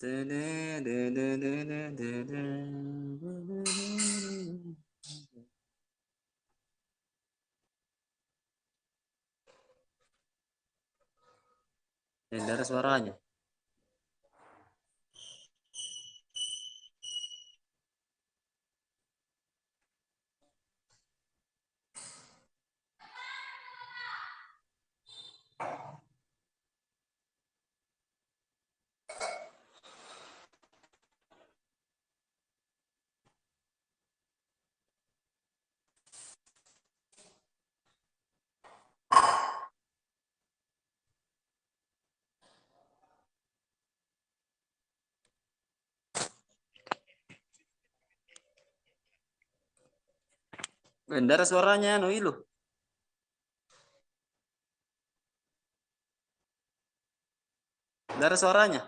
Dari suaranya. Dari suaranya no ilu. Dari suaranya.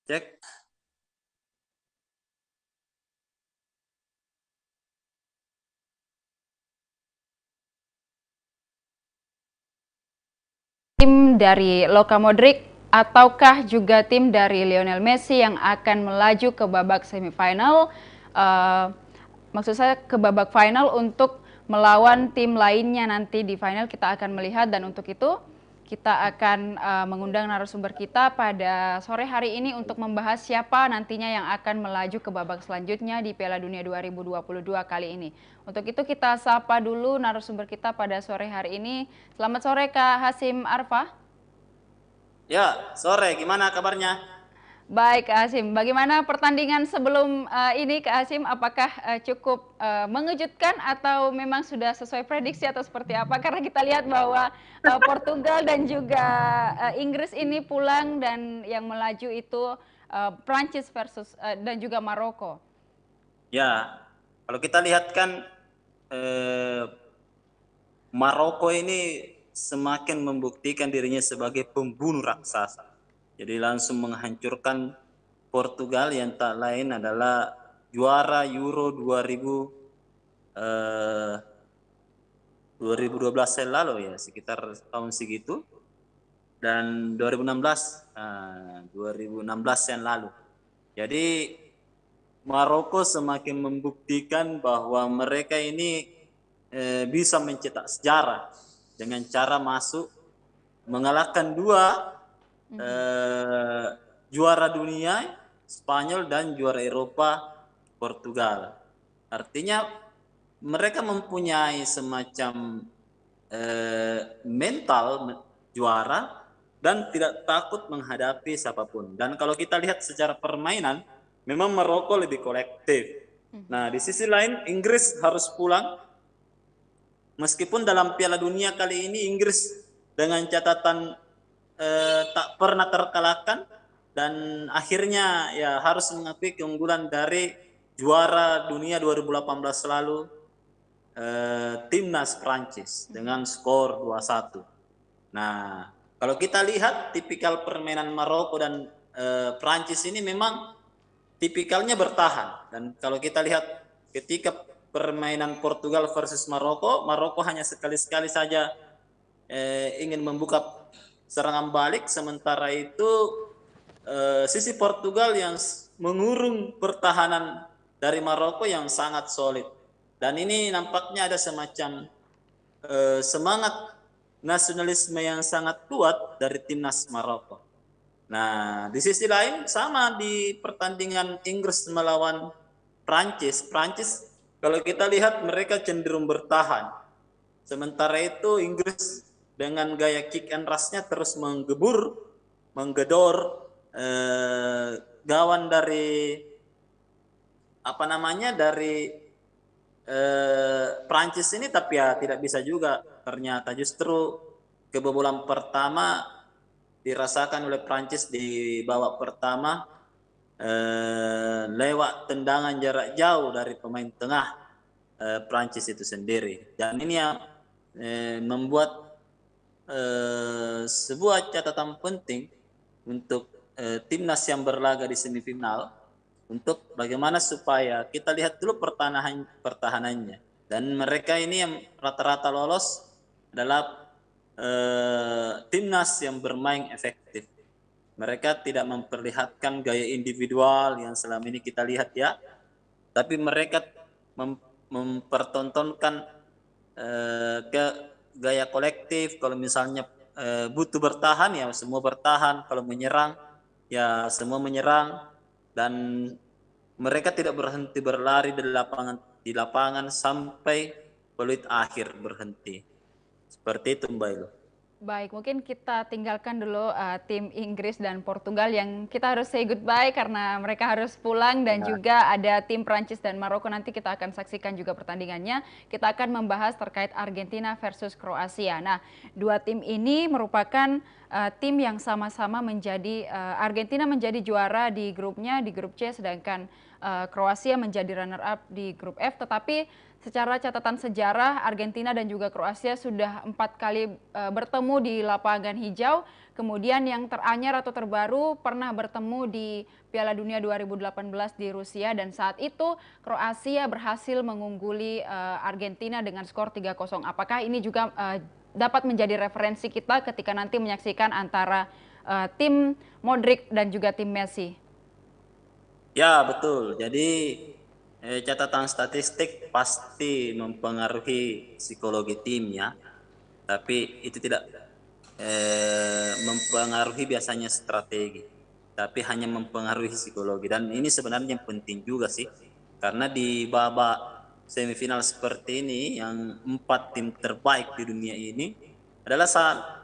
Cek. Tim dari Luka Modric ataukah juga tim dari Lionel Messi yang akan melaju ke babak semifinal, maksud saya ke babak final untuk melawan tim lainnya nanti di final. Kita akan melihat, dan untuk itu kita akan mengundang narasumber kita pada sore hari ini untuk membahas siapa nantinya yang akan melaju ke babak selanjutnya di Piala Dunia 2022 kali ini. Untuk itu kita sapa dulu narasumber kita pada sore hari ini. Selamat sore Kak Hasim Arfa. Ya, sore. Gimana kabarnya? Baik Kak Hasim, bagaimana pertandingan sebelum ini Kak Hasim? Apakah cukup mengejutkan atau memang sudah sesuai prediksi atau seperti apa? Karena kita lihat bahwa Portugal dan juga Inggris ini pulang, dan yang melaju itu Prancis versus dan juga Maroko. Ya, kalau kita lihat kan Maroko ini semakin membuktikan dirinya sebagai pembunuh raksasa. Jadi langsung menghancurkan Portugal yang tak lain adalah juara Euro 2012 yang lalu ya, sekitar tahun segitu. Dan 2016 yang lalu. Jadi Maroko semakin membuktikan bahwa mereka ini bisa mencetak sejarah dengan cara masuk mengalahkan dua juara dunia Spanyol dan juara Eropa Portugal. Artinya mereka mempunyai semacam mental juara dan tidak takut menghadapi siapapun. Dan kalau kita lihat secara permainan, memang Maroko lebih kolektif. Nah, di sisi lain Inggris harus pulang. Meskipun dalam Piala Dunia kali ini Inggris dengan catatan tak pernah terkalahkan, dan akhirnya ya harus mengakui keunggulan dari juara dunia 2018 lalu, timnas Prancis dengan skor 2-1. Nah, kalau kita lihat tipikal permainan Maroko dan Prancis ini memang tipikalnya bertahan. Dan kalau kita lihat ketika permainan Portugal versus Maroko, Maroko hanya sekali-sekali saja ingin membuka serangan balik, sementara itu sisi Portugal yang mengurung pertahanan dari Maroko yang sangat solid. Dan ini nampaknya ada semacam semangat nasionalisme yang sangat kuat dari timnas Maroko. Nah, di sisi lain sama di pertandingan Inggris melawan Prancis. Prancis kalau kita lihat mereka cenderung bertahan. Sementara itu Inggris dengan gaya kick and rush-nya terus menggedor gawang dari apa namanya dari Prancis ini, tapi ya tidak bisa juga. Ternyata justru kebobolan pertama dirasakan oleh Prancis di babak pertama lewat tendangan jarak jauh dari pemain tengah Prancis itu sendiri. Dan ini yang membuat sebuah catatan penting untuk timnas yang berlaga di semifinal, untuk bagaimana supaya kita lihat dulu pertahanannya. Dan mereka ini yang rata-rata lolos adalah timnas yang bermain efektif. Mereka tidak memperlihatkan gaya individual yang selama ini kita lihat ya, tapi mereka mempertontonkan ke gaya kolektif. Kalau misalnya butuh bertahan ya semua bertahan, kalau menyerang ya semua menyerang, dan mereka tidak berhenti berlari di lapangan sampai peluit akhir berhenti. Seperti itu Mbak Ilo. Baik, mungkin kita tinggalkan dulu tim Inggris dan Portugal yang kita harus say goodbye karena mereka harus pulang, dan Ya. juga ada tim Prancis dan Maroko, nanti kita akan saksikan juga pertandingannya. Kita akan membahas terkait Argentina versus Kroasia. Nah, dua tim ini merupakan tim yang sama-sama menjadi Argentina menjadi juara di grupnya, di grup C, sedangkan Kroasia menjadi runner up di grup F. Tetapi secara catatan sejarah, Argentina dan juga Kroasia sudah 4 kali bertemu di lapangan hijau. Kemudian yang teranyar atau terbaru pernah bertemu di Piala Dunia 2018 di Rusia, dan saat itu Kroasia berhasil mengungguli Argentina dengan skor 3-0. Apakah ini juga dapat menjadi referensi kita ketika nanti menyaksikan antara tim Modric dan juga tim Messi? Ya, betul. Jadi catatan statistik pasti mempengaruhi psikologi timnya, tapi itu tidak mempengaruhi biasanya strategi, tapi hanya mempengaruhi psikologi. Dan ini sebenarnya yang penting juga sih, karena di babak semifinal seperti ini yang 4 tim terbaik di dunia ini adalah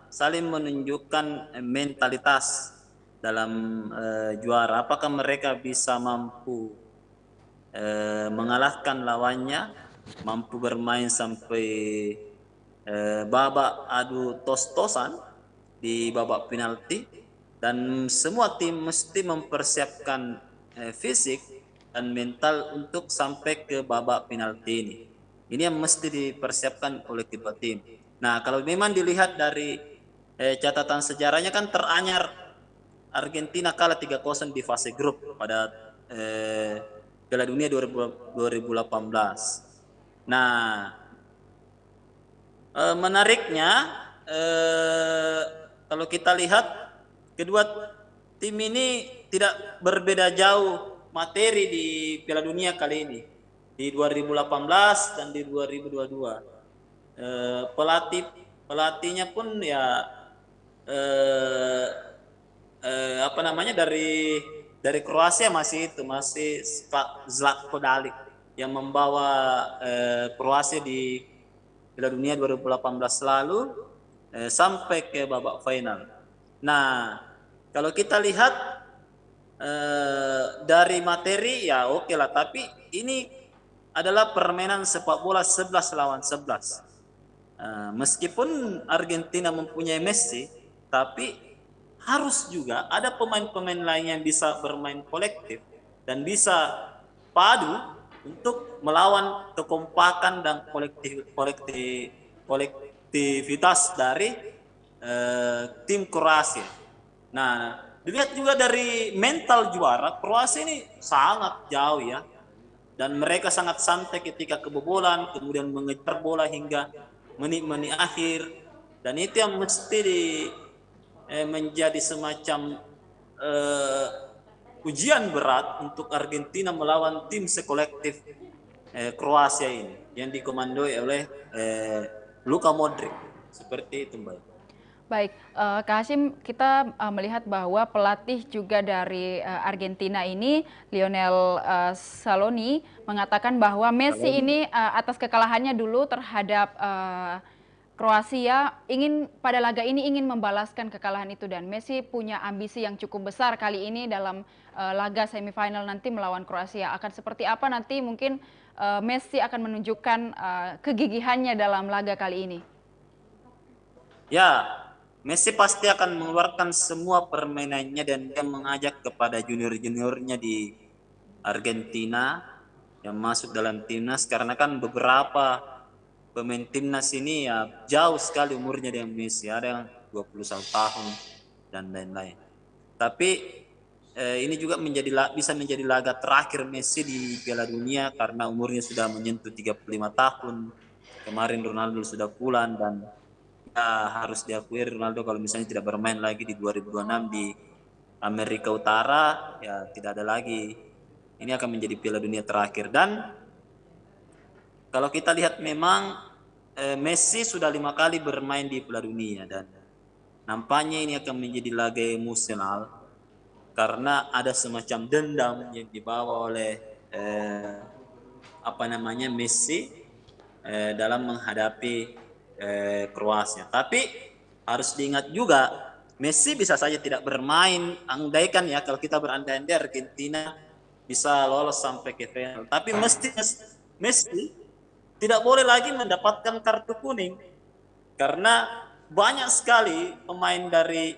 saling menunjukkan mentalitas dalam juara. Apakah mereka bisa mampu mengalahkan lawannya, mampu bermain sampai babak adu tos-tosan di babak penalti, dan semua tim mesti mempersiapkan fisik dan mental untuk sampai ke babak penalti ini. Ini yang mesti dipersiapkan oleh kedua tim. Nah, kalau memang dilihat dari catatan sejarahnya kan teranyar Argentina kalah 3-0 di fase grup pada Piala Dunia 2018. Nah, menariknya kalau kita lihat kedua tim ini tidak berbeda jauh materi di Piala Dunia kali ini, di 2018 dan di 2022. Pelatihnya pun ya apa namanya, dari Kroasia masih Zlatko Dalic yang membawa Kroasia di Piala Dunia 2018 lalu sampai ke babak final. Nah, kalau kita lihat dari materi ya oke lah, tapi ini adalah permainan sepak bola 11 lawan 11. Meskipun Argentina mempunyai Messi, tapi harus juga ada pemain-pemain lain yang bisa bermain kolektif dan bisa padu untuk melawan kekompakan dan kolektivitas dari tim Kroasia. Nah, dilihat juga dari mental juara, Kroasia ini sangat jauh ya, dan mereka sangat santai ketika kebobolan, kemudian mengejar bola hingga menit-menit akhir, dan itu yang mesti menjadi semacam ujian berat untuk Argentina melawan tim sekolektif Kroasia ini yang dikomandoi oleh Luka Modric. Seperti itu Mbak. Baik, Kak Hashim, kita melihat bahwa pelatih juga dari Argentina ini, Lionel Scaloni, mengatakan bahwa Messi ini atas kekalahannya dulu terhadap Kroasia, pada laga ini ingin membalaskan kekalahan itu, dan Messi punya ambisi yang cukup besar kali ini dalam laga semifinal nanti melawan Kroasia. Akan seperti apa nanti mungkin Messi akan menunjukkan kegigihannya dalam laga kali ini? Ya, Messi pasti akan mengeluarkan semua permainannya dan dia mengajak kepada junior-juniornya di Argentina yang masuk dalam timnas, karena kan beberapa pemain timnas ini ya jauh sekali umurnya dengan Messi, ada yang 21 tahun dan lain-lain. Tapi ini juga bisa menjadi laga terakhir Messi di Piala Dunia karena umurnya sudah menyentuh 35 tahun. Kemarin Ronaldo sudah pulang dan ya harus diakui Ronaldo kalau misalnya tidak bermain lagi di 2026 di Amerika Utara, ya tidak ada lagi. Ini akan menjadi Piala Dunia terakhir. Dan kalau kita lihat memang Messi sudah 5 kali bermain di Piala Dunia dan nampaknya ini akan menjadi laga emosional karena ada semacam dendam yang dibawa oleh Messi dalam menghadapi Kroasia. Tapi harus diingat juga Messi bisa saja tidak bermain, andaikan ya kalau kita berandai-andai Argentina bisa lolos sampai ke final. Tapi Messi tidak boleh lagi mendapatkan kartu kuning karena banyak sekali pemain dari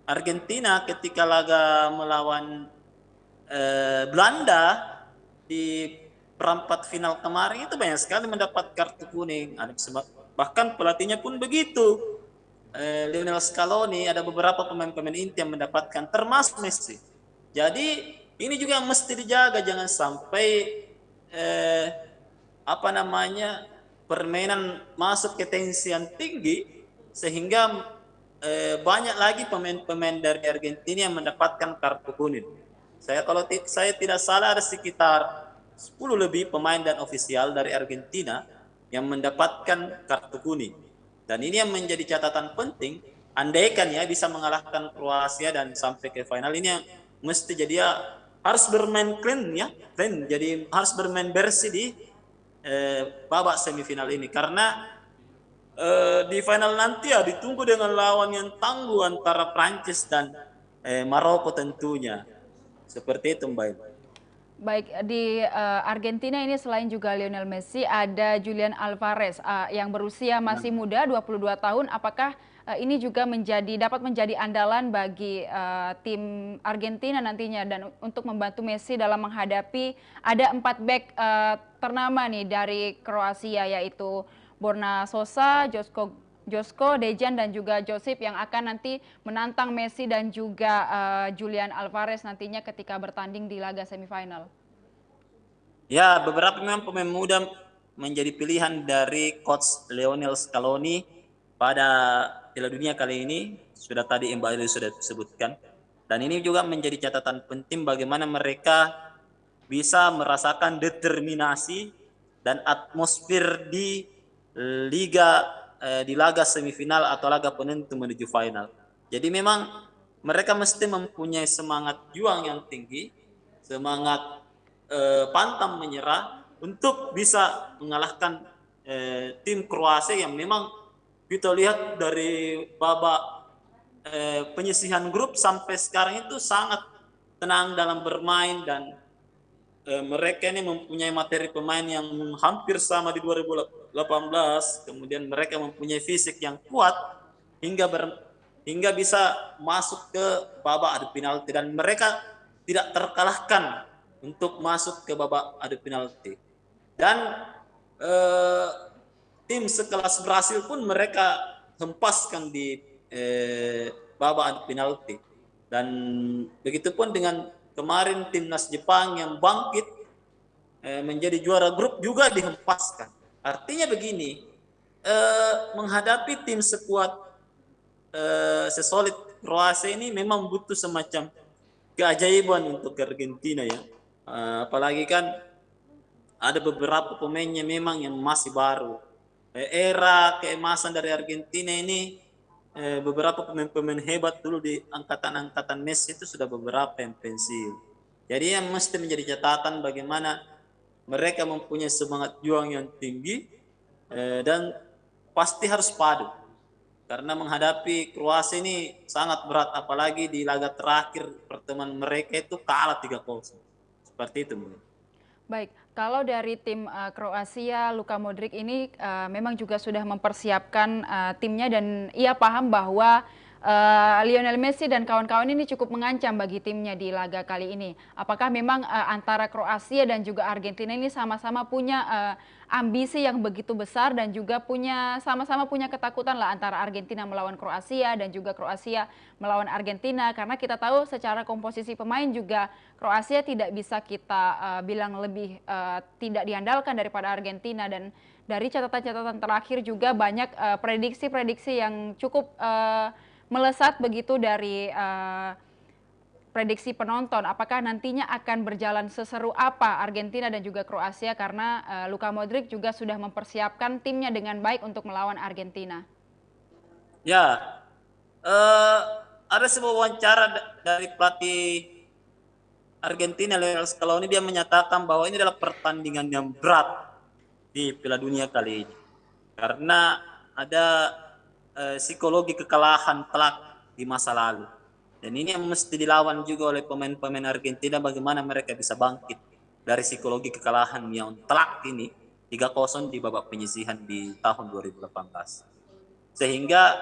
Argentina ketika laga melawan Belanda di perempat final kemarin itu banyak sekali mendapat kartu kuning. Bahkan pelatihnya pun begitu. Lionel Scaloni ada beberapa pemain-pemain inti yang mendapatkan termasuk Messi. Jadi ini juga mesti dijaga jangan sampai permainan masuk ke tensi yang tinggi sehingga banyak lagi pemain-pemain dari Argentina yang mendapatkan kartu kuning. Kalau saya tidak salah ada sekitar 10 lebih pemain dan ofisial dari Argentina yang mendapatkan kartu kuning. Dan ini yang menjadi catatan penting. Andaikan ya bisa mengalahkan Kroasia dan sampai ke final ini yang mesti jadi ya harus bermain clean ya, clean. Jadi harus bermain bersih di babak semifinal ini karena di final nanti ya ditunggu dengan lawan yang tangguh antara Prancis dan Maroko tentunya. Seperti itu Mbak. Baik, di Argentina ini selain juga Lionel Messi, ada Julian Alvarez yang berusia masih muda, 22 tahun. Apakah ini juga dapat menjadi andalan bagi tim Argentina nantinya dan untuk membantu Messi dalam menghadapi ada 4 back ternama nih dari Kroasia yaitu Borna Sosa, Josko, Dejan dan juga Josip yang akan nanti menantang Messi dan juga Julian Alvarez nantinya ketika bertanding di laga semifinal. Ya, beberapa memang pemain muda menjadi pilihan dari coach Lionel Scaloni pada Piala Dunia kali ini. Sudah tadi Mbak Ili sudah sebutkan. Dan ini juga menjadi catatan penting bagaimana mereka bisa merasakan determinasi dan atmosfer di laga semifinal atau laga penentu menuju final. Jadi memang mereka mesti mempunyai semangat juang yang tinggi, semangat pantang menyerah untuk bisa mengalahkan tim Kroasia yang memang kita lihat dari babak penyisihan grup sampai sekarang itu sangat tenang dalam bermain dan mereka ini mempunyai materi pemain yang hampir sama di 2018, kemudian mereka mempunyai fisik yang kuat hingga bisa masuk ke babak adu penalti dan mereka tidak terkalahkan untuk masuk ke babak adu penalti. Dan tim sekelas Brasil pun mereka hempaskan di babak adu penalti. Dan begitupun dengan kemarin timnas Jepang yang bangkit menjadi juara grup juga dihempaskan. Artinya begini, menghadapi tim sekuat sesolid Kroasia ini memang butuh semacam keajaiban untuk Argentina ya. Apalagi kan ada beberapa pemainnya memang yang masih baru. Era keemasan dari Argentina ini beberapa pemain-pemain hebat dulu di angkatan-angkatan Messi itu sudah beberapa yang pensiun. Jadi yang mesti menjadi catatan bagaimana mereka mempunyai semangat juang yang tinggi dan pasti harus padu. Karena menghadapi Kroasia ini sangat berat apalagi di laga terakhir pertemuan mereka itu kalah 3-0. Seperti itu. Baik, kalau dari tim Kroasia, Luka Modric ini memang juga sudah mempersiapkan timnya dan ia paham bahwa Lionel Messi dan kawan-kawan ini cukup mengancam bagi timnya di laga kali ini. Apakah memang antara Kroasia dan juga Argentina ini sama-sama punya ambisi yang begitu besar dan juga sama-sama punya ketakutan lah antara Argentina melawan Kroasia dan juga Kroasia melawan Argentina, karena kita tahu secara komposisi pemain juga Kroasia tidak bisa kita bilang lebih tidak diandalkan daripada Argentina, dan dari catatan-catatan terakhir juga banyak prediksi-prediksi yang cukup melesat begitu dari prediksi penonton. Apakah nantinya akan berjalan seseru apa Argentina dan juga Kroasia, karena Luka Modric juga sudah mempersiapkan timnya dengan baik untuk melawan Argentina. Ya, eh, ada sebuah wawancara dari pelatih Argentina Lionel Scaloni. Dia menyatakan bahwa ini adalah pertandingan yang berat di Piala Dunia kali ini karena ada psikologi kekalahan telak di masa lalu, dan ini yang mesti dilawan juga oleh pemain-pemain Argentina, bagaimana mereka bisa bangkit dari psikologi kekalahan yang telak ini 3-0 di babak penyisihan di tahun 2018. Sehingga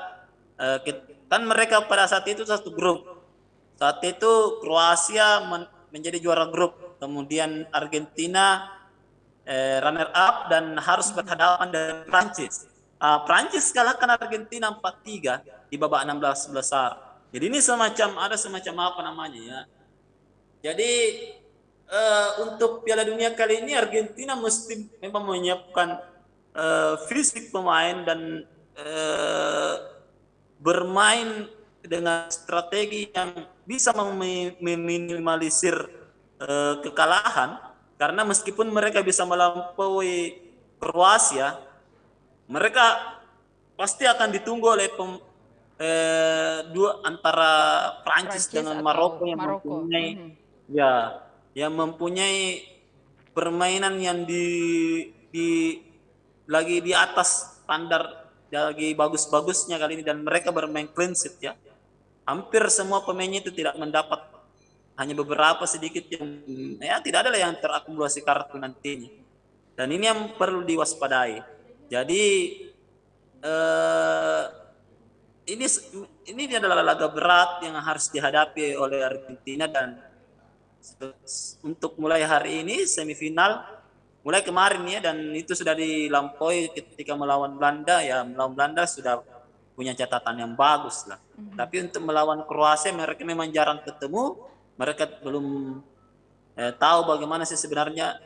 kan mereka pada saat itu satu grup. Saat itu Kroasia menjadi juara grup, kemudian Argentina runner up dan harus berhadapan dengan Prancis. Prancis kalahkan Argentina 4-3 di babak 16 besar. Jadi ini semacam apa namanya ya. Jadi untuk Piala Dunia kali ini Argentina mesti memang menyiapkan fisik pemain dan bermain dengan strategi yang bisa meminimalisir kekalahan, karena meskipun mereka bisa melampaui Kroasia, mereka pasti akan ditunggu oleh antara Prancis dengan Maroko yang mempunyai permainan yang lagi di atas standar, lagi bagus-bagusnya kali ini, dan mereka bermain clean sheet ya. Hampir semua pemainnya itu tidak mendapat, hanya beberapa sedikit yang ya tidak ada lah yang terakumulasi kartu nantinya. Dan ini yang perlu diwaspadai. Jadi ini adalah laga berat yang harus dihadapi oleh Argentina, dan untuk mulai hari ini semifinal mulai kemarin ya, dan itu sudah dilampaui ketika melawan Belanda ya. Melawan Belanda sudah punya catatan yang bagus lah. Tapi untuk melawan Kroasia mereka memang jarang ketemu. Mereka belum tahu bagaimana sih sebenarnya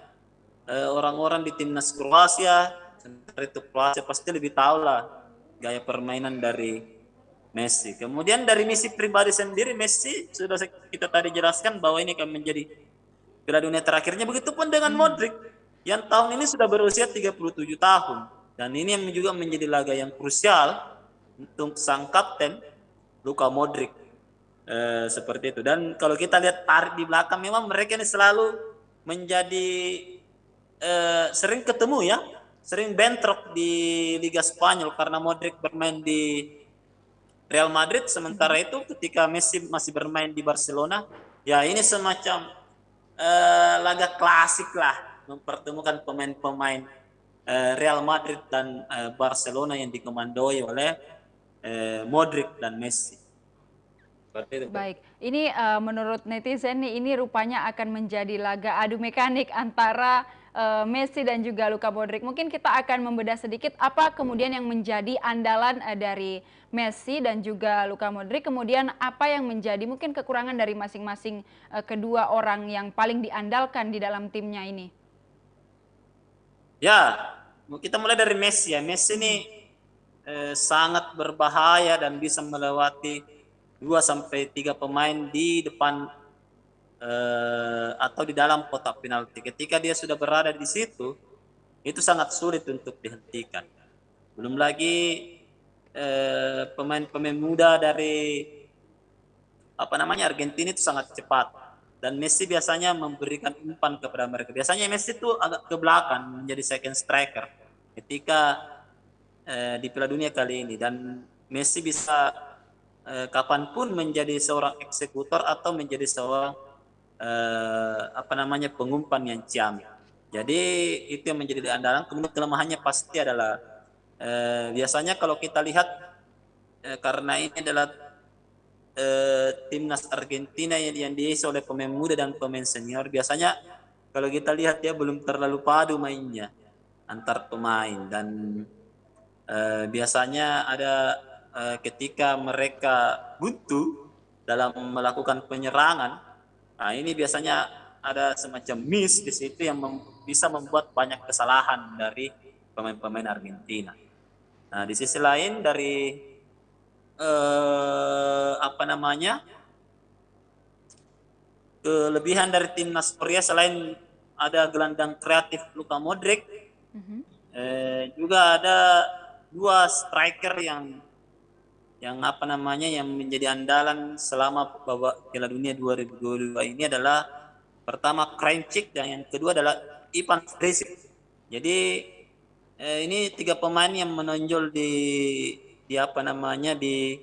orang-orang di timnas Kroasia. Sementara itu Kroasia pasti lebih tahu lah gaya permainan dari Messi. Kemudian dari misi pribadi sendiri, Messi sudah kita tadi jelaskan bahwa ini akan menjadi Piala Dunia terakhirnya. Begitupun dengan Modric yang tahun ini sudah berusia 37 tahun. Dan ini yang juga menjadi laga yang krusial untuk sang kapten Luka Modric. Seperti itu. Dan kalau kita lihat tarik di belakang, memang mereka ini selalu menjadi sering ketemu ya, sering bentrok di Liga Spanyol karena Modric bermain di Real Madrid, sementara itu ketika Messi masih bermain di Barcelona, ya ini semacam laga klasik lah, mempertemukan pemain-pemain Real Madrid dan Barcelona yang dikomandoi oleh Modric dan Messi. Baik, ini menurut netizen nih, ini rupanya akan menjadi laga adu mekanik antara Messi dan juga Luka Modric. Mungkin kita akan membedah sedikit apa kemudian yang menjadi andalan dari Messi dan juga Luka Modric, kemudian apa yang menjadi mungkin kekurangan dari masing-masing kedua orang yang paling diandalkan di dalam timnya ini. Ya, kita mulai dari Messi ya. Messi ini sangat berbahaya dan bisa melewati 2-3 pemain di depan atau di dalam kotak penalti. Ketika dia sudah berada di situ, itu sangat sulit untuk dihentikan. Belum lagi pemain-pemain muda dari Argentina itu sangat cepat, dan Messi biasanya memberikan umpan kepada mereka. Biasanya Messi itu agak ke belakang menjadi second striker ketika di Piala Dunia kali ini, dan Messi bisa kapanpun menjadi seorang eksekutor atau menjadi seorang pengumpan yang ciamik. Jadi itu yang menjadi andalan. Kemudian kelemahannya pasti adalah biasanya kalau kita lihat karena ini adalah timnas Argentina yang diisi oleh pemain muda dan pemain senior, biasanya kalau kita lihat ya belum terlalu padu mainnya antar pemain, dan biasanya ada ketika mereka buntu dalam melakukan penyerangan, nah ini biasanya ada semacam miss di situ yang bisa membuat banyak kesalahan dari pemain-pemain Argentina. Nah, di sisi lain dari apa namanya, kelebihan dari timnas Korea selain ada gelandang kreatif Luka Modric, juga ada dua striker yang apa namanya, yang menjadi andalan selama babak Piala Dunia 2022 ini adalah pertama Kranjčík dan yang kedua adalah Ivan Perisic. Jadi ini tiga pemain yang menonjol di apa namanya, di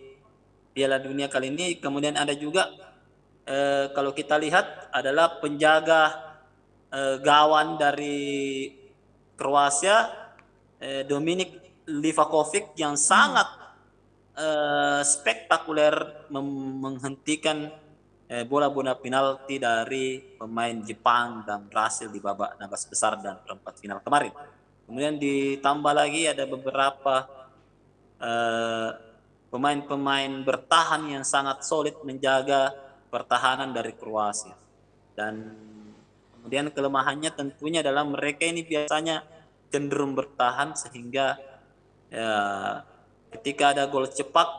Piala Dunia kali ini. Kemudian ada juga kalau kita lihat adalah penjaga gawang dari Kroasia, Dominik Livakovic, yang sangat spektakuler menghentikan bola-bola penalti dari pemain Jepang dan berhasil di babak 16 besar dan perempat final kemarin. Kemudian ditambah lagi ada beberapa pemain-pemain bertahan yang sangat solid menjaga pertahanan dari Kroasia. Dan kemudian kelemahannya tentunya adalah mereka ini biasanya cenderung bertahan, sehingga ya, ketika ada gol cepat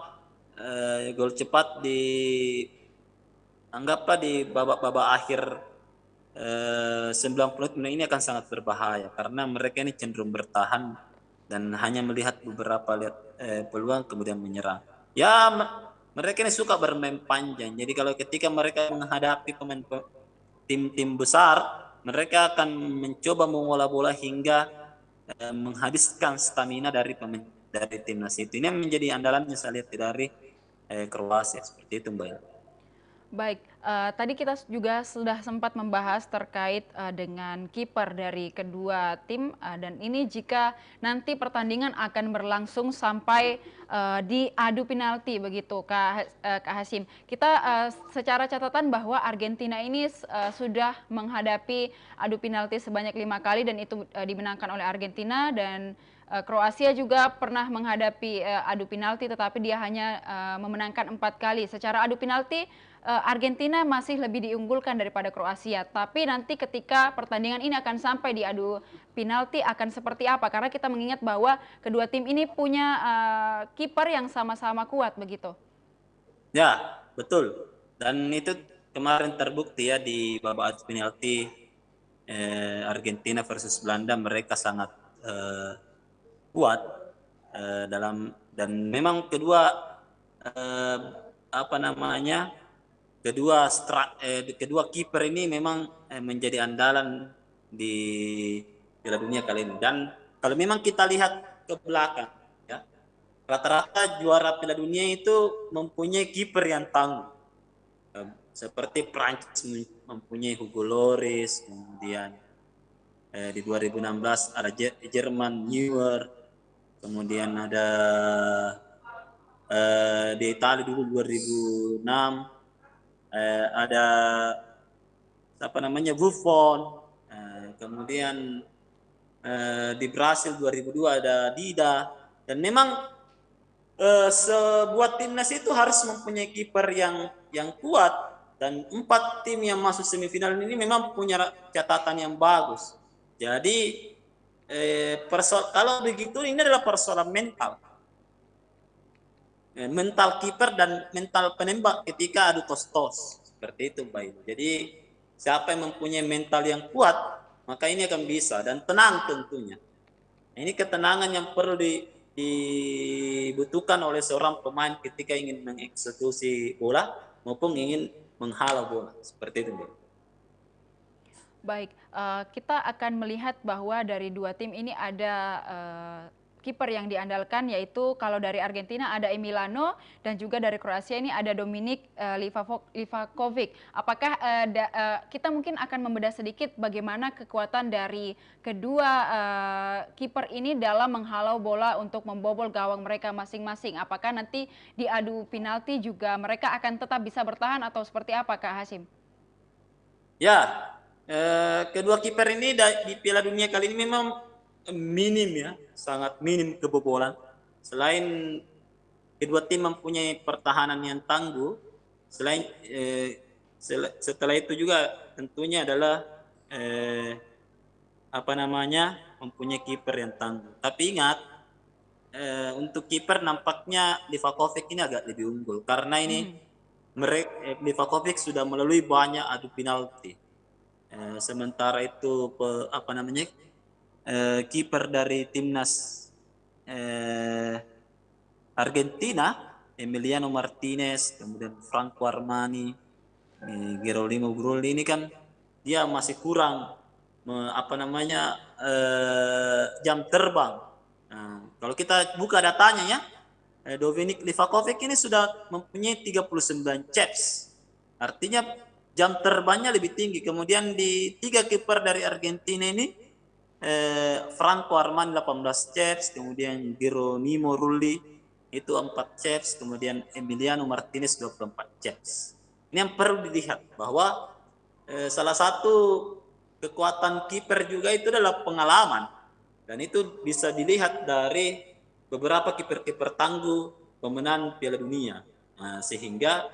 di anggaplah di babak-babak akhir 90 menit ini akan sangat berbahaya karena mereka ini cenderung bertahan dan hanya melihat beberapa peluang kemudian menyerang. Ya, mereka ini suka bermain panjang. Jadi kalau ketika mereka menghadapi tim-tim besar, mereka akan mencoba mengolah bola hingga menghabiskan stamina dari timnas itu. Ini menjadi andalannya saya lihat dari Kroasia, seperti itu, Mbak. Baik, tadi kita juga sudah sempat membahas terkait dengan kiper dari kedua tim, dan ini jika nanti pertandingan akan berlangsung sampai di adu penalti begitu, Kak Hasyim. Kita secara catatan bahwa Argentina ini sudah menghadapi adu penalti sebanyak 5 kali dan itu dimenangkan oleh Argentina, dan Kroasia juga pernah menghadapi adu penalti tetapi dia hanya memenangkan 4 kali. Secara adu penalti Argentina masih lebih diunggulkan daripada Kroasia. Tapi nanti ketika pertandingan ini akan sampai di adu penalti akan seperti apa? Karena kita mengingat bahwa kedua tim ini punya kiper yang sama-sama kuat begitu. Ya, betul. Dan itu kemarin terbukti ya di babak adu penalti Argentina versus Belanda, mereka sangat kuat dan memang kedua apa namanya, kedua kiper ini memang menjadi andalan di Piala Dunia kali ini. Dan kalau memang kita lihat ke belakang ya, rata-rata juara Piala Dunia itu mempunyai kiper yang tangguh. Seperti Prancis mempunyai Hugo Lloris, kemudian di 2016 ada Jerman Neuer, kemudian ada di Italia dulu 2006 ada apa namanya, Buffon, kemudian di Brasil 2002 ada Dida. Dan memang sebuah timnas itu harus mempunyai kiper yang kuat, dan 4 tim yang masuk semifinal ini memang punya catatan yang bagus. Jadi kalau begitu ini adalah persoalan mental kiper dan mental penembak ketika adu tos-tos, seperti itu, Mbak. Jadi siapa yang mempunyai mental yang kuat, maka ini akan bisa, dan tenang tentunya. Ini ketenangan yang perlu dibutuhkan oleh seorang pemain ketika ingin mengeksekusi bola maupun ingin menghalau bola, seperti itu, Mbak. Baik, kita akan melihat bahwa dari dua tim ini ada kiper yang diandalkan, yaitu kalau dari Argentina ada Emiliano dan juga dari Kroasia ini ada Dominik Livakovic. Apakah kita mungkin akan membedah sedikit bagaimana kekuatan dari kedua kiper ini dalam menghalau bola untuk membobol gawang mereka masing-masing? Apakah nanti di adu penalti juga mereka akan tetap bisa bertahan atau seperti apa, Kak Hasim? Ya, kedua kiper ini di Piala Dunia kali ini memang minim ya, sangat minim kebobolan. Selain kedua tim mempunyai pertahanan yang tangguh, selain setelah itu juga tentunya adalah mempunyai kiper yang tangguh. Tapi ingat, untuk kiper nampaknya Livakovic ini agak lebih unggul karena ini Livakovic sudah melalui banyak adu penalti. Sementara itu kiper dari timnas Argentina, Emiliano Martinez, kemudian Franco Armani, Gerolimo Brulli ini kan dia masih kurang jam terbang. Nah, kalau kita buka datanya ya, Dominik Livakovic ini sudah mempunyai 39 caps. Artinya jam terbangnya lebih tinggi. Kemudian di 3 kiper dari Argentina ini, Franco Armani 18 caps, kemudian Geronimo Rulli itu 4 caps, kemudian Emiliano Martinez 24 caps. Ini yang perlu dilihat bahwa salah satu kekuatan kiper juga itu adalah pengalaman, dan itu bisa dilihat dari beberapa kiper-kiper tangguh pemenang Piala Dunia. Nah, sehingga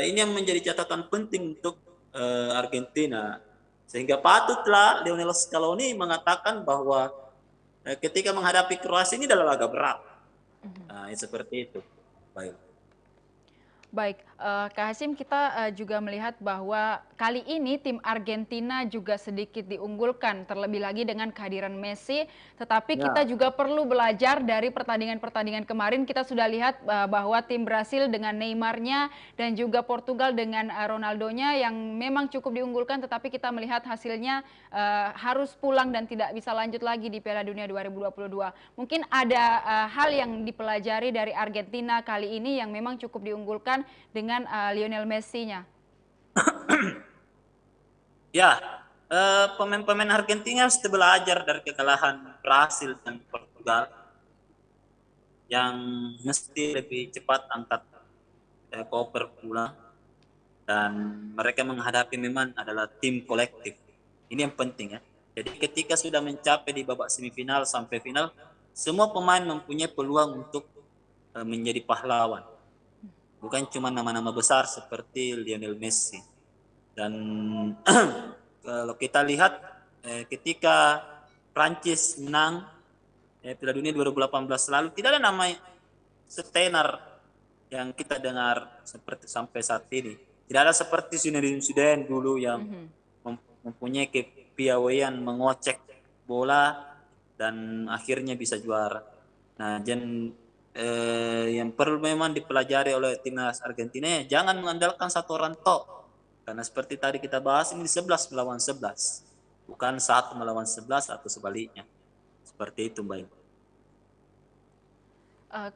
ini yang menjadi catatan penting untuk Argentina, sehingga patutlah Lionel Scaloni mengatakan bahwa ketika menghadapi Kroasia ini adalah laga berat. Nah, seperti itu. Baik. Baik, Kak Hasim, kita juga melihat bahwa kali ini tim Argentina juga sedikit diunggulkan, terlebih lagi dengan kehadiran Messi. Tetapi kita juga perlu belajar dari pertandingan-pertandingan kemarin. Kita sudah lihat bahwa tim Brasil dengan Neymarnya dan juga Portugal dengan Ronaldonya yang memang cukup diunggulkan, tetapi kita melihat hasilnya harus pulang dan tidak bisa lanjut lagi di Piala Dunia 2022. Mungkin ada hal yang dipelajari dari Argentina kali ini yang memang cukup diunggulkan dengan Lionel Messi-nya. Ya, pemain-pemain Argentina harus belajar dari kekalahan Brasil dan Portugal yang mesti lebih cepat angkat koper pulang, dan mereka menghadapi memang adalah tim kolektif. Ini yang penting ya. Jadi ketika sudah mencapai di babak semifinal sampai final, semua pemain mempunyai peluang untuk menjadi pahlawan. Bukan cuma nama-nama besar seperti Lionel Messi. Dan kalau kita lihat ketika Prancis menang Piala Dunia 2018 lalu, tidak ada nama setenar yang kita dengar seperti sampai saat ini. Tidak ada seperti Zinedine Zidane dulu yang mempunyai kepiawaian mengocek bola dan akhirnya bisa juara. Nah, yang perlu memang dipelajari oleh timnas Argentina, jangan mengandalkan satu orang tok. Karena seperti tadi kita bahas, ini 11 melawan 11. Bukan 1 melawan 11 atau sebaliknya. Seperti itu, Mbak.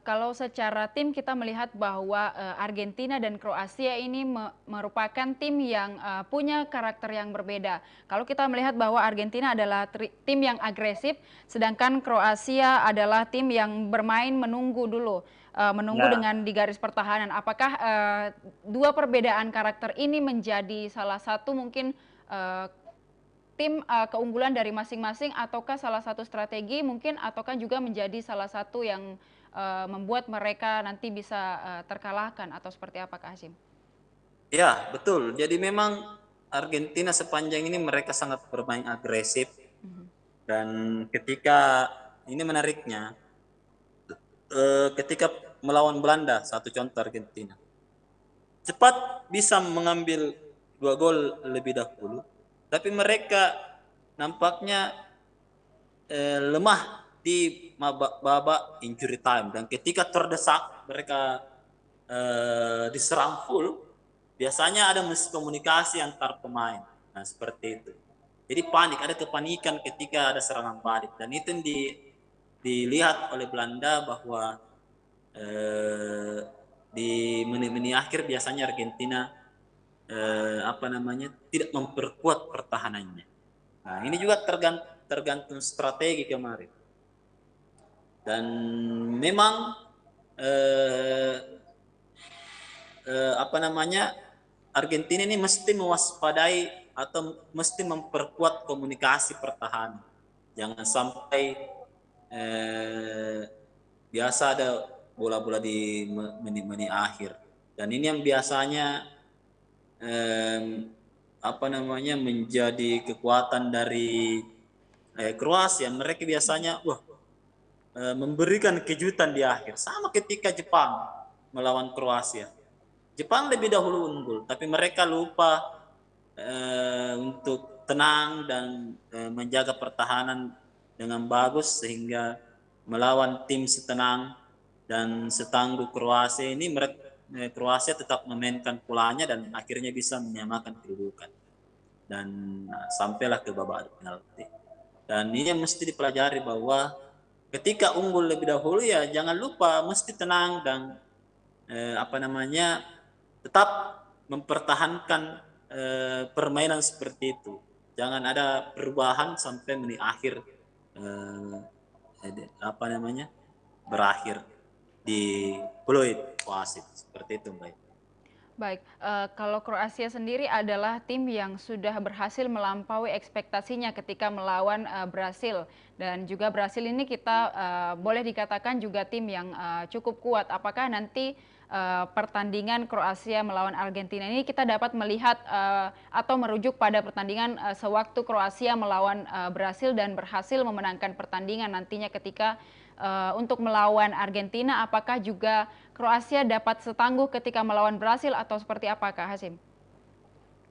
Kalau secara tim kita melihat bahwa Argentina dan Kroasia ini merupakan tim yang punya karakter yang berbeda. Kalau kita melihat bahwa Argentina adalah tim yang agresif, sedangkan Kroasia adalah tim yang bermain menunggu dulu, dengan di garis pertahanan. Apakah dua perbedaan karakter ini menjadi salah satu mungkin tim keunggulan dari masing-masing, ataukah salah satu strategi mungkin, ataukah juga menjadi salah satu yang membuat mereka nanti bisa terkalahkan, atau seperti apa, Kak Hasim? Ya, betul. Jadi memang Argentina sepanjang ini mereka sangat bermain agresif. Dan ketika ini menariknya, ketika melawan Belanda, satu contoh Argentina, cepat bisa mengambil 2 gol lebih dahulu, tapi mereka nampaknya lemah di babak injury time, dan ketika terdesak mereka diserang full, biasanya ada miskomunikasi antar pemain. Nah, seperti itu. Jadi ada kepanikan ketika ada serangan balik, dan itu dilihat oleh Belanda bahwa di menit-menit akhir biasanya Argentina tidak memperkuat pertahanannya. Nah, ini juga tergantung strategi kemarin. Dan memang Argentina ini mesti mewaspadai atau mesti memperkuat komunikasi pertahanan. Jangan sampai biasa ada bola-bola di menit-menit akhir. Dan ini yang biasanya menjadi kekuatan dari Kroasia. Mereka biasanya memberikan kejutan di akhir. Sama ketika Jepang melawan Kroasia. Jepang lebih dahulu unggul, tapi mereka lupa untuk tenang dan menjaga pertahanan dengan bagus sehingga melawan tim setenang dan setangguh Kroasia ini Kroasia tetap memainkan polanya dan akhirnya bisa menyamakan kedudukan dan sampailah ke babak penalti. Dan ini yang mesti dipelajari bahwa ketika unggul lebih dahulu ya jangan lupa mesti tenang dan tetap mempertahankan permainan seperti itu. Jangan ada perubahan sampai menit akhir berakhir di peluit wasit seperti itu, Mbak. Baik, kalau Kroasia sendiri adalah tim yang sudah berhasil melampaui ekspektasinya ketika melawan Brasil, dan juga Brasil ini kita boleh dikatakan juga tim yang cukup kuat. Apakah nanti pertandingan Kroasia melawan Argentina ini kita dapat melihat atau merujuk pada pertandingan sewaktu Kroasia melawan Brasil dan berhasil memenangkan pertandingan nantinya ketika untuk melawan Argentina, apakah juga Kroasia dapat setangguh ketika melawan Brasil atau seperti apa, Kak Hasim?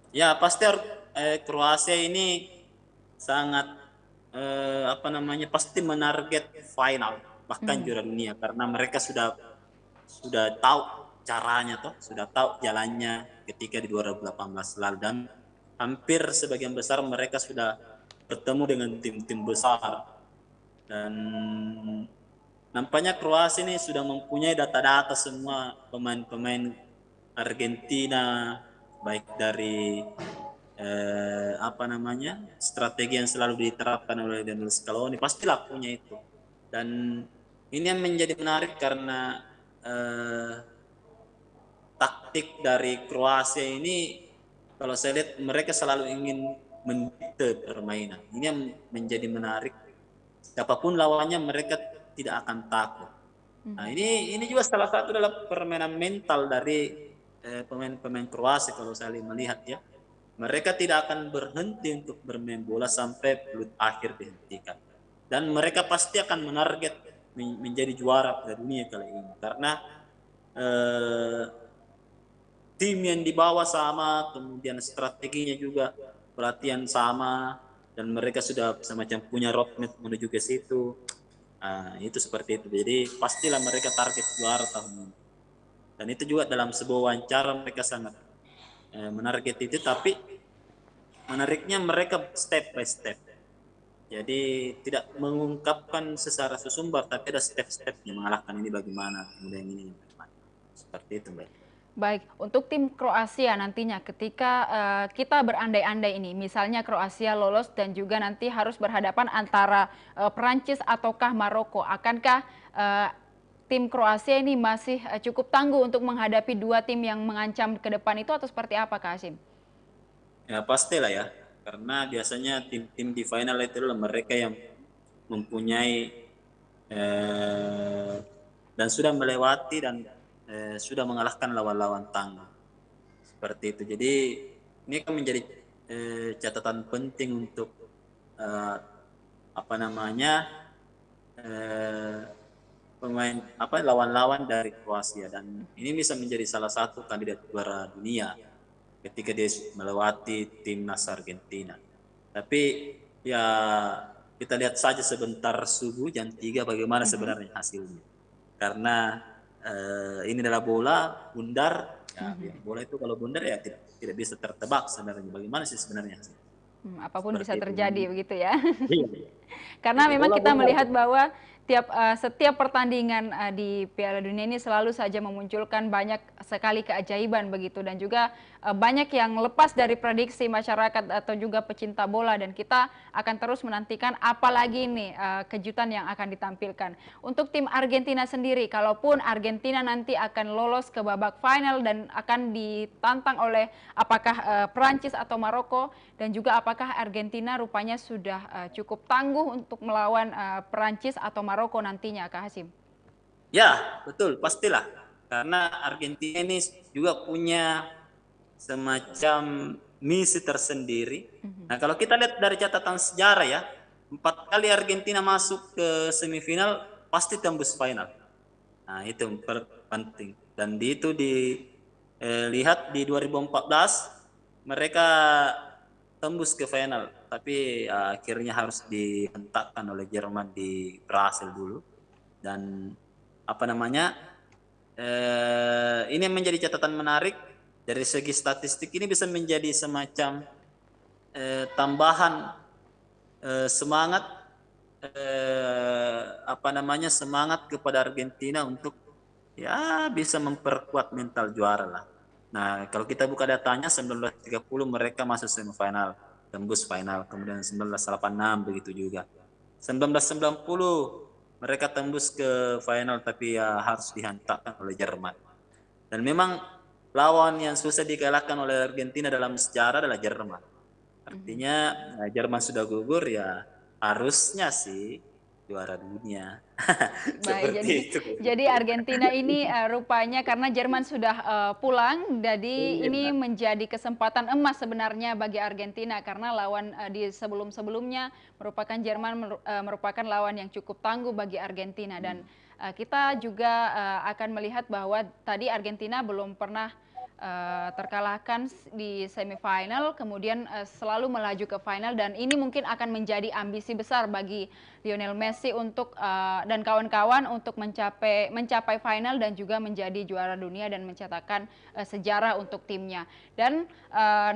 Ya, pasti Kroasia ini sangat pasti menarget final bahkan juara dunia karena mereka sudah tahu caranya sudah tahu jalannya ketika di 2018 lalu dan hampir sebagian besar mereka sudah bertemu dengan tim-tim besar. Dan nampaknya Kroasia ini sudah mempunyai data-data semua pemain-pemain Argentina baik dari strategi yang selalu diterapkan oleh Lionel Scaloni pastilah punya itu. Dan ini yang menjadi menarik karena taktik dari Kroasia ini kalau saya lihat mereka selalu ingin mendikte permainan. Ini yang menjadi menarik. Siapapun lawannya mereka tidak akan takut. Nah, ini juga salah satu dalam permainan mental dari pemain-pemain Kroasia kalau saya melihat ya. Mereka tidak akan berhenti untuk bermain bola sampai peluit akhir dihentikan. Dan mereka pasti akan menarget menjadi juara Piala Dunia kali ini karena tim yang dibawa sama, kemudian strateginya juga pelatihan sama, dan mereka sudah semacam punya roadmap menuju ke situ. Itu seperti itu. Jadi pastilah mereka target juara tahun ini. Dan itu juga dalam sebuah wawancara mereka sangat menarget itu, tapi menariknya mereka step by step. Jadi tidak mengungkapkan secara sesumbar, tapi ada step-stepnya mengalahkan ini bagaimana, kemudian ini bagaimana. Seperti itu, Mbak. Baik, untuk tim Kroasia nantinya ketika kita berandai-andai ini, misalnya Kroasia lolos dan juga nanti harus berhadapan antara Perancis ataukah Maroko, akankah tim Kroasia ini masih cukup tangguh untuk menghadapi dua tim yang mengancam ke depan itu atau seperti apa, Kak Hasim? Ya pastilah ya, karena biasanya tim-tim di final itu adalah mereka yang mempunyai dan sudah melewati dan sudah mengalahkan lawan-lawan tangguh seperti itu. Jadi ini kan menjadi catatan penting untuk lawan-lawan dari Kroasia, dan ini bisa menjadi salah satu kandidat juara dunia ketika dia melewati timnas Argentina. Tapi ya kita lihat saja sebentar subuh jam 3 bagaimana sebenarnya hasilnya. Karena ini adalah bola bundar, ya, bola itu kalau bundar ya tidak bisa tertebak sebenarnya. Bagaimana sih sebenarnya Apapun seperti bisa itu. terjadi begitu ya. Iya. Karena Jadi memang bola kita bundar melihat bahwa setiap pertandingan di Piala Dunia ini selalu saja memunculkan banyak sekali keajaiban begitu, dan juga banyak yang lepas dari prediksi masyarakat atau juga pecinta bola, dan kita akan terus menantikan apalagi nih kejutan yang akan ditampilkan. Untuk tim Argentina sendiri, kalaupun Argentina nanti akan lolos ke babak final dan akan ditantang oleh apakah Prancis atau Maroko, dan juga apakah Argentina rupanya sudah cukup tangguh untuk melawan Prancis atau Maroko nantinya, Kak Hasim? Ya, betul, pastilah. Karena Argentina ini juga punya semacam misi tersendiri. Nah, kalau kita lihat dari catatan sejarah ya, 4 kali Argentina masuk ke semifinal pasti tembus final. Nah, itu penting. Dan di itu dilihat di 2014 mereka tembus ke final, tapi akhirnya harus dihentakkan oleh Jerman di Brasil dulu. Dan apa namanya? Ini menjadi catatan menarik dari segi statistik, ini bisa menjadi semacam tambahan semangat apa namanya, semangat kepada Argentina untuk ya bisa memperkuat mental juara lah. Nah, kalau kita buka datanya 1930 mereka masuk semifinal, tembus final, kemudian 1986 begitu juga. 1990 mereka tembus ke final tapi ya harus dihantarkan oleh Jerman. Dan memang lawan yang susah dikalahkan oleh Argentina dalam sejarah adalah Jerman. Artinya Jerman sudah gugur ya harusnya sih juara dunia. Baik, Seperti itu. jadi Argentina ini rupanya karena Jerman sudah pulang, jadi ini Iya. menjadi kesempatan emas sebenarnya bagi Argentina, karena lawan di sebelum-sebelumnya merupakan merupakan lawan yang cukup tangguh bagi Argentina, dan kita juga akan melihat bahwa tadi Argentina belum pernah terkalahkan di semifinal, kemudian selalu melaju ke final, dan ini mungkin akan menjadi ambisi besar bagi Lionel Messi untuk dan kawan-kawan untuk mencapai final dan juga menjadi juara dunia dan mencetakkan sejarah untuk timnya. Dan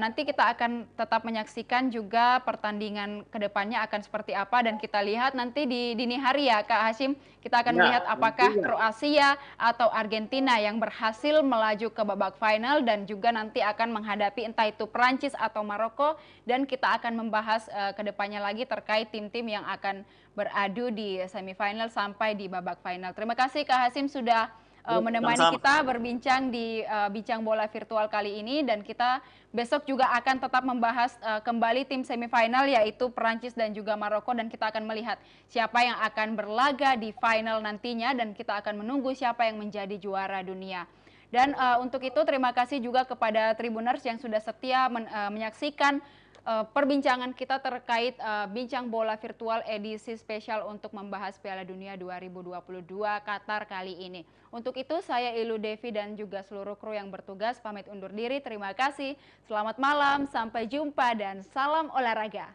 nanti kita akan tetap menyaksikan juga pertandingan kedepannya akan seperti apa, dan kita lihat nanti di dini hari ya Kak Hashim, kita akan melihat Ya, apakah tentunya. Kroasia atau Argentina yang berhasil melaju ke babak final, dan juga nanti akan menghadapi entah itu Prancis atau Maroko, dan kita akan membahas kedepannya lagi terkait tim-tim yang akan beradu di semifinal sampai di babak final. Terima kasih Kak Hasim sudah Ya, menemani sama-sama. kita berbincang di Bincang Bola Virtual kali ini, dan kita besok juga akan tetap membahas kembali tim semifinal yaitu Prancis dan juga Maroko, dan kita akan melihat siapa yang akan berlaga di final nantinya, dan kita akan menunggu siapa yang menjadi juara dunia. Dan untuk itu terima kasih juga kepada Tribuners yang sudah setia menyaksikan perbincangan kita terkait Bincang Bola Virtual edisi spesial untuk membahas Piala Dunia 2022 Qatar kali ini. Untuk itu saya Ilu Devi dan juga seluruh kru yang bertugas pamit undur diri. Terima kasih, selamat malam, sampai jumpa dan salam olahraga.